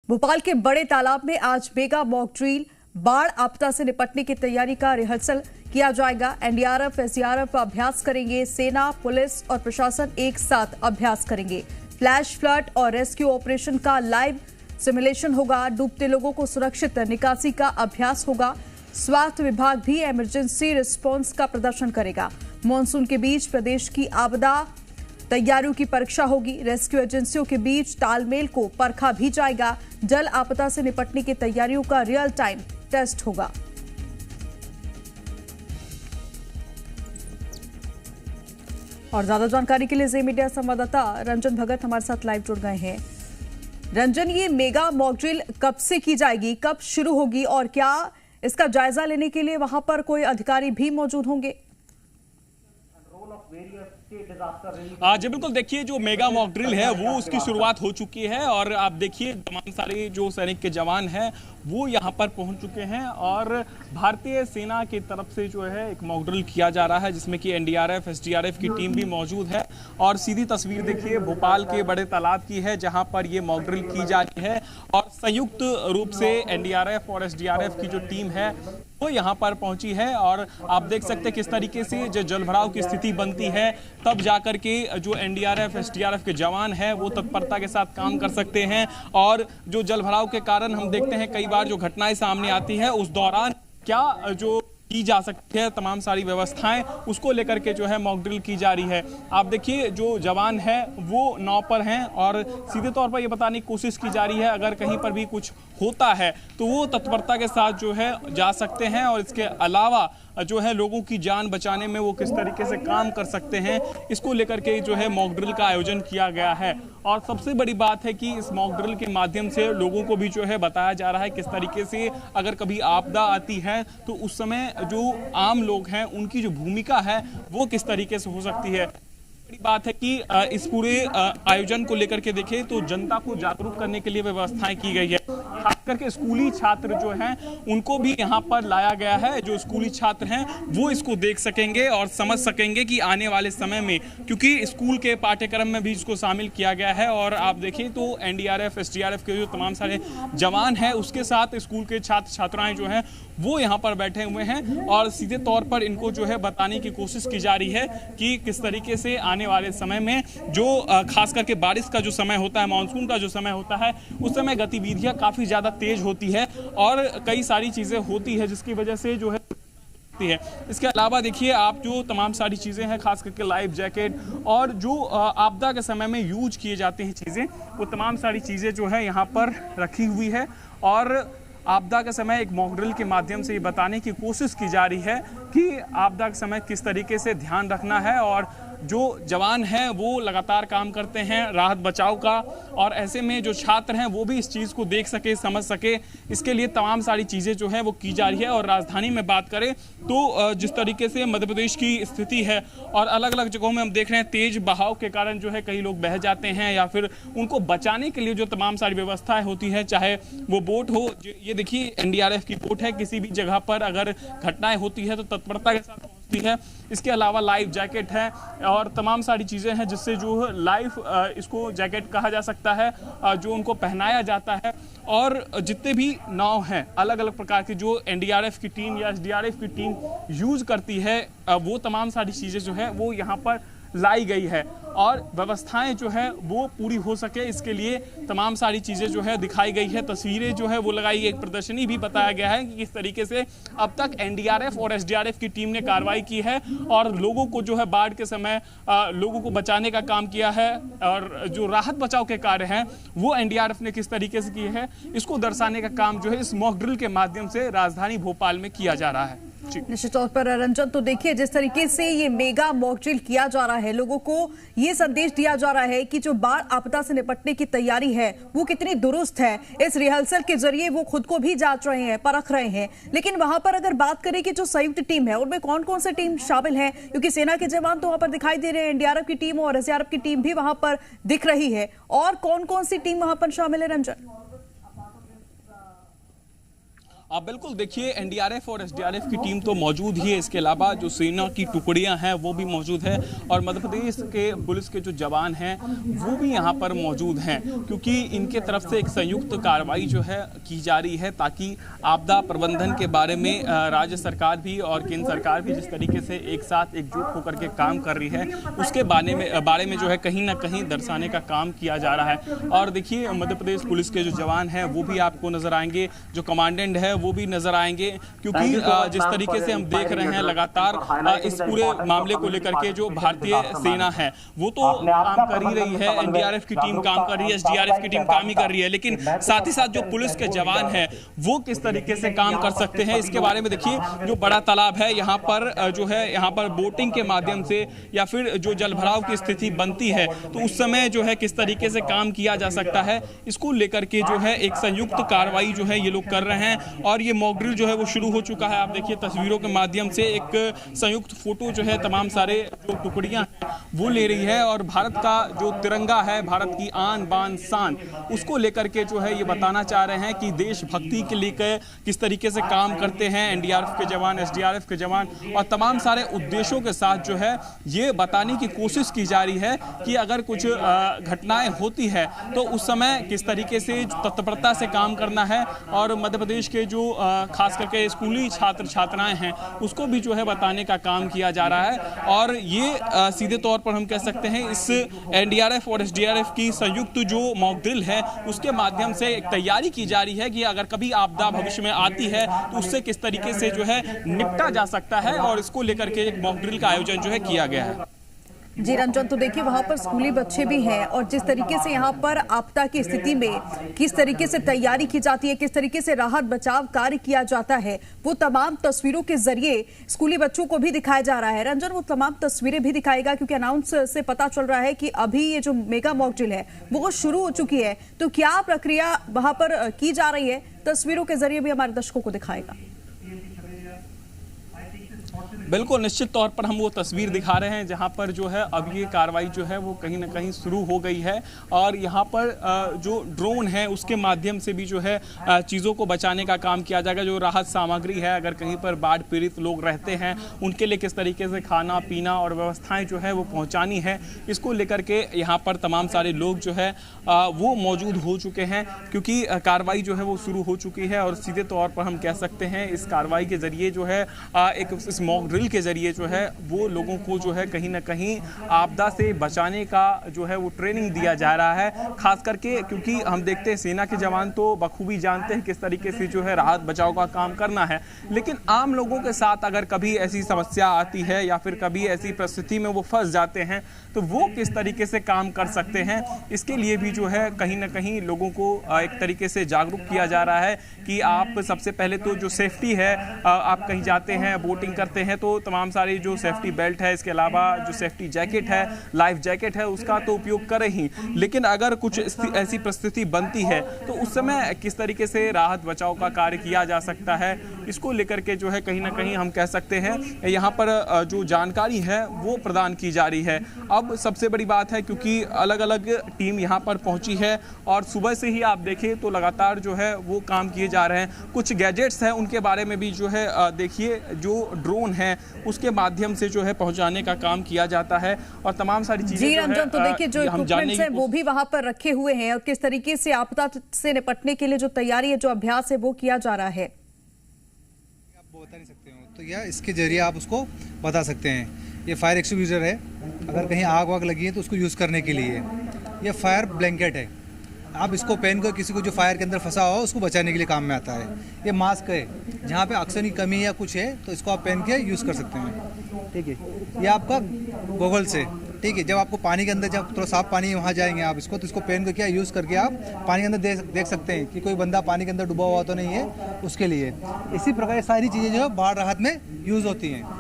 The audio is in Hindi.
भोपाल के बड़े तालाब में आज मेगा मॉक ड्रिल बाढ़ आपदा से निपटने की तैयारी का रिहर्सल किया जाएगा। एनडीआरएफ, एसडीआरएफ अभ्यास करेंगे। सेना, पुलिस और प्रशासन एक साथ अभ्यास करेंगे। फ्लैश फ्लड और रेस्क्यू ऑपरेशन का लाइव सिमुलेशन होगा। डूबते लोगों को सुरक्षित निकासी का अभ्यास होगा। स्वास्थ्य विभाग भी इमरजेंसी रिस्पांस का प्रदर्शन करेगा। मानसून के बीच प्रदेश की आपदा तैयारियों की परीक्षा होगी। रेस्क्यू एजेंसियों के बीच तालमेल को परखा भी जाएगा। जल आपदा से निपटने की तैयारियों का रियल टाइम टेस्ट होगा। और ज्यादा जानकारी के लिए ज़े मीडिया संवाददाता रंजन भगत हमारे साथ लाइव जुड़ गए हैं। रंजन, ये मेगा मॉक ड्रिल कब से की जाएगी, कब शुरू होगी और क्या इसका जायजा लेने के लिए वहां पर कोई अधिकारी भी मौजूद होंगे? जी बिल्कुल, देखिए जो मेगा मॉक ड्रिल है वो उसकी शुरुआत हो चुकी है और आप देखिए तमाम सारे जो सैनिक के जवान हैं वो यहाँ पर पहुँच चुके हैं और भारतीय सेना की तरफ से जो है एक मॉक ड्रिल किया जा रहा है जिसमें कि एनडीआरएफ, एसडीआरएफ की टीम भी मौजूद है। और सीधी तस्वीर देखिए भोपाल के बड़े तालाब की है जहाँ पर ये मॉक ड्रिल की जा रही है और संयुक्त रूप से एनडीआरएफ और एसडीआरएफ की जो टीम है वो यहाँ पर पहुंची है। और आप देख सकते हैं किस तरीके से जो जलभराव की स्थिति बनती है तब जाकर के जो एनडीआरएफ, एसडीआरएफ के जवान हैं वो तत्परता के साथ काम कर सकते हैं। और जो जलभराव के कारण हम देखते हैं कई बार जो घटनाएं सामने आती है उस दौरान क्या जो की जा सकती है तमाम सारी व्यवस्थाएं उसको लेकर के जो है मॉक ड्रिल की जा रही है। आप देखिए जो जवान है वो नाव पर हैं और सीधे तौर पर ये बताने की कोशिश की जा रही है अगर कहीं पर भी कुछ होता है तो वो तत्परता के साथ जो है जा सकते हैं और इसके अलावा जो है लोगों की जान बचाने में वो किस तरीके से काम कर सकते हैं इसको लेकर के जो है मॉक ड्रिल का आयोजन किया गया है। और सबसे बड़ी बात है कि इस मॉक ड्रिल के माध्यम से लोगों को भी जो है बताया जा रहा है किस तरीके से अगर कभी आपदा आती है तो उस समय जो आम लोग हैं उनकी जो भूमिका है वो किस तरीके से हो सकती है। बड़ी बात है कि इस पूरे आयोजन को लेकर के देखें तो जनता को जागरूक करने के लिए व्यवस्थाएं की गई है। खास करके स्कूली छात्र जो हैं उनको भी यहाँ पर लाया गया है। जो स्कूली छात्र हैं वो इसको देख सकेंगे और समझ सकेंगे कि आने वाले समय में, क्योंकि स्कूल के पाठ्यक्रम में भी इसको शामिल किया गया है। और आप देखें तो एनडीआरएफ, एसडीआरएफ के जो तमाम सारे जवान हैं उसके साथ स्कूल के छात्र छात्राएं जो हैं वो यहाँ पर बैठे हुए हैं और सीधे तौर पर इनको जो है बताने की कोशिश की जा रही है कि किस तरीके से आने वाले समय में जो खास करके बारिश का जो समय होता है, मानसून का जो समय होता है, उस समय गतिविधियां काफ़ी ज़्यादा तेज होती है और कई सारी चीज़ें होती है जिसकी वजह से जो है इसके अलावा देखिए आप जो तमाम सारी चीज़ें हैं खास करके लाइफ जैकेट और जो आपदा के समय में यूज किए जाते हैं चीज़ें वो तमाम सारी चीज़ें जो है यहाँ पर रखी हुई है। और आपदा के समय एक मॉक ड्रिल के माध्यम से ये बताने की कोशिश की जा रही है कि आपदा के समय किस तरीके से ध्यान रखना है और जो जवान हैं वो लगातार काम करते हैं राहत बचाव का और ऐसे में जो छात्र हैं वो भी इस चीज़ को देख सके, समझ सके, इसके लिए तमाम सारी चीज़ें जो है वो की जा रही है। और राजधानी में बात करें तो जिस तरीके से मध्य प्रदेश की स्थिति है और अलग अलग जगहों में हम देख रहे हैं तेज बहाव के कारण जो है कई लोग बह जाते हैं या फिर उनको बचाने के लिए जो तमाम सारी व्यवस्थाएं होती हैं, चाहे वो बोट हो, ये देखिए एनडीआरएफ की बोट है, किसी भी जगह पर अगर घटनाएं होती है तो तत्परता के साथ है। इसके अलावा लाइफ जैकेट है और तमाम सारी चीज़ें हैं जिससे जो लाइफ इसको जैकेट कहा जा सकता है जो उनको पहनाया जाता है। और जितने भी नाव हैं अलग अलग प्रकार की जो एनडीआरएफ की टीम या एसडीआरएफ की टीम यूज करती है वो तमाम सारी चीज़ें जो है वो यहाँ पर लाई गई है और व्यवस्थाएं जो है वो पूरी हो सके इसके लिए तमाम सारी चीज़ें जो है दिखाई गई है। तस्वीरें जो है वो लगाई, एक प्रदर्शनी भी बताया गया है कि किस तरीके से अब तक एनडीआरएफ और एसडीआरएफ की टीम ने कार्रवाई की है और लोगों को जो है बाढ़ के समय लोगों को बचाने का काम किया है और जो राहत बचाव के कार्य हैं वो एनडीआरएफ ने किस तरीके से किए हैं इसको दर्शाने का काम जो है इस मॉक ड्रिल के माध्यम से राजधानी भोपाल में किया जा रहा है। निश्चित तौर पर रंजन, तो देखिए जिस तरीके से ये मेगा मॉक ड्रिल किया जा रहा है, लोगों को ये संदेश दिया जा रहा है कि जो बाढ़ आपदा से निपटने की तैयारी है वो कितनी दुरुस्त है। इस रिहर्सल के जरिए वो खुद को भी जांच रहे हैं, परख रहे हैं। लेकिन वहां पर अगर बात करें कि जो संयुक्त टीम है उनमें कौन कौन से टीम शामिल है, क्योंकि सेना के जवान तो वहां पर दिखाई दे रहे हैं, एनडीआरएफ की टीम और एसडीआरएफ की टीम भी वहां पर दिख रही है, और कौन कौन सी टीम वहां पर शामिल है रंजन? बिल्कुल देखिए, एनडीआरएफ और एसडीआरएफ की टीम तो मौजूद ही है। इसके अलावा जो सेना की टुकड़ियां हैं वो भी मौजूद है और मध्य प्रदेश के पुलिस के जो जवान हैं वो भी यहां पर मौजूद हैं, क्योंकि इनके तरफ से एक संयुक्त कार्रवाई जो है की जा रही है ताकि आपदा प्रबंधन के बारे में राज्य सरकार भी और केंद्र सरकार भी जिस तरीके से एक साथ एकजुट होकर के काम कर रही है उसके बारे में जो है कहीं ना कहीं दर्शाने का काम किया जा रहा है। और देखिए, मध्य प्रदेश पुलिस के जो जवान हैं वो भी आपको नजर आएंगे, जो कमांडेंट है वो भी नजर आएंगे, क्योंकि जिस तरीके से हम देख रहे हैं लगातार इस पूरे मामले को लेकर के जो भारतीय सेना है वो तो काम कर ही रही है, एनडीआरएफ की टीम काम कर रही है, एसडीआरएफ की टीम काम ही कर रही है, लेकिन साथ ही साथ जो पुलिस के जवान हैं वो किस तरीके से काम कर सकते हैं इसके बारे में देखिए, जो बड़ा तालाब है यहाँ पर जो है यहाँ पर बोटिंग के माध्यम से या फिर जो जलभराव की स्थिति बनती है तो उस समय जो है किस तरीके से काम किया जा सकता है, इसको लेकर के जो है एक संयुक्त कार्रवाई जो है ये लोग कर रहे हैं। और ये मॉक ड्रिल जो है वो शुरू हो चुका है। आप देखिए तस्वीरों के माध्यम से एक संयुक्त फोटो जो है तमाम सारे जो टुकड़ियां हैं वो ले रही है और भारत का जो तिरंगा है, भारत की आन बान शान, उसको लेकर के जो है ये बताना चाह रहे हैं कि देशभक्ति के लिए किस तरीके से काम करते हैं एनडीआरएफ के जवान, एसडीआरएफ के जवान, और तमाम सारे उद्देश्यों के साथ जो है ये बताने की कोशिश की जा रही है कि अगर कुछ घटनाएं होती है तो उस समय किस तरीके से तत्परता से काम करना है। और मध्य प्रदेश के जो खास करके स्कूली छात्र छात्राएं हैं उसको भी जो है बताने का काम किया जा रहा है। और ये सीधे तौर पर हम कह सकते हैं इस एनडीआरएफ और एसडीआरएफ की संयुक्त जो मॉक ड्रिल है उसके माध्यम से एक तैयारी की जा रही है कि अगर कभी आपदा भविष्य में आती है तो उससे किस तरीके से जो है निपटा जा सकता है, और इसको लेकर के एक मॉक ड्रिल का आयोजन जो है किया गया है। जी रंजन, तो देखिए वहां पर स्कूली बच्चे भी हैं और जिस तरीके से यहाँ पर आपदा की स्थिति में किस तरीके से तैयारी की जाती है, किस तरीके से राहत बचाव कार्य किया जाता है, वो तमाम तस्वीरों के जरिए स्कूली बच्चों को भी दिखाया जा रहा है। रंजन, वो तमाम तस्वीरें भी दिखाएगा क्योंकि अनाउंस से पता चल रहा है कि अभी ये जो मेगा मॉक ड्रिल है वो शुरू हो चुकी है, तो क्या प्रक्रिया वहां पर की जा रही है तस्वीरों के जरिए भी हमारे दर्शकों को दिखाएगा। बिल्कुल, निश्चित तौर पर हम वो तस्वीर दिखा रहे हैं जहां पर जो है अब ये कार्रवाई जो है वो कहीं ना कहीं शुरू हो गई है और यहाँ पर जो ड्रोन है उसके माध्यम से भी जो है चीज़ों को बचाने का काम किया जाएगा। जो राहत सामग्री है, अगर कहीं पर बाढ़ पीड़ित लोग रहते हैं उनके लिए किस तरीके से खाना पीना और व्यवस्थाएं जो है वो पहुँचानी है, इसको लेकर के यहाँ पर तमाम सारे लोग जो है वो मौजूद हो चुके हैं, क्योंकि कार्रवाई जो है वो शुरू हो चुकी है। और सीधे तौर पर हम कह सकते हैं इस कार्रवाई के जरिए जो है एक इस मॉक ड्रिल के जरिए जो है वो लोगों को जो है कहीं ना कहीं आपदा से बचाने का जो है वो ट्रेनिंग दिया जा रहा है। खास करके क्योंकि हम देखते हैं सेना के जवान तो बखूबी जानते हैं किस तरीके से जो है राहत बचाव का काम करना है, लेकिन आम लोगों के साथ अगर कभी ऐसी समस्या आती है या फिर कभी ऐसी परिस्थिति में वो फंस जाते हैं तो वो किस तरीके से काम कर सकते हैं, इसके लिए भी जो है कहीं ना कहीं लोगों को एक तरीके से जागरूक किया जा रहा है कि आप सबसे पहले तो जो सेफ्टी है, आप कहीं जाते हैं बोटिंग करते हैं तो तमाम सारी जो सेफ्टी बेल्ट है, इसके अलावा जो सेफ्टी जैकेट है, लाइफ जैकेट है, उसका तो उपयोग करें ही, लेकिन अगर कुछ ऐसी परिस्थिति बनती है तो उस समय किस तरीके से राहत बचाव का कार्य किया जा सकता है, इसको लेकर के जो है कहीं ना कहीं हम कह सकते हैं यहाँ पर जो जानकारी है वो प्रदान की जा रही है। अब सबसे बड़ी बात है क्योंकि अलग अलग टीम यहाँ पर पहुंची है और सुबह से ही आप देखें तो लगातार जो है वो काम किए जा रहे हैं। कुछ गैजेट्स हैं उनके बारे में भी जो है देखिए, जो ड्रोन है उसके माध्यम से जो है पहुंचाने का काम किया जाता है और तमाम सारी चीजें जी रंजन, तो देखिए जो इक्विपमेंट्स हैं वो भी वहां पर रखे हुए हैं और किस तरीके से आपदा से निपटने के लिए जो तैयारी है, जो अभ्यास है वो किया जा रहा है। आप बता नहीं सकते हो तो या इसके जरिए आप उसको बता सकते हैं। ये फायर एक्सटिंग्विशर है, अगर कहीं आग वाग लगी है तो उसको यूज़ करने के लिए। ये फायर ब्लैंकेट है, आप इसको पहन कर किसी को जो फायर के अंदर फंसा हो उसको बचाने के लिए काम में आता है। ये मास्क है, जहाँ पे ऑक्सीजन की कमी या कुछ है तो इसको आप पहन के यूज़ कर सकते हैं, ठीक है। ये आपका गॉगल्स है, ठीक है। जब आपको पानी के अंदर जब थोड़ा साफ पानी वहाँ जाएंगे आप इसको तो इसको पहन कर क्या यूज़ करके आप पानी के अंदर देख सकते हैं कि कोई बंदा पानी के अंदर डूबा हुआ तो नहीं है, उसके लिए। इसी प्रकार सारी चीज़ें जो है बाढ़ राहत में यूज़ होती हैं।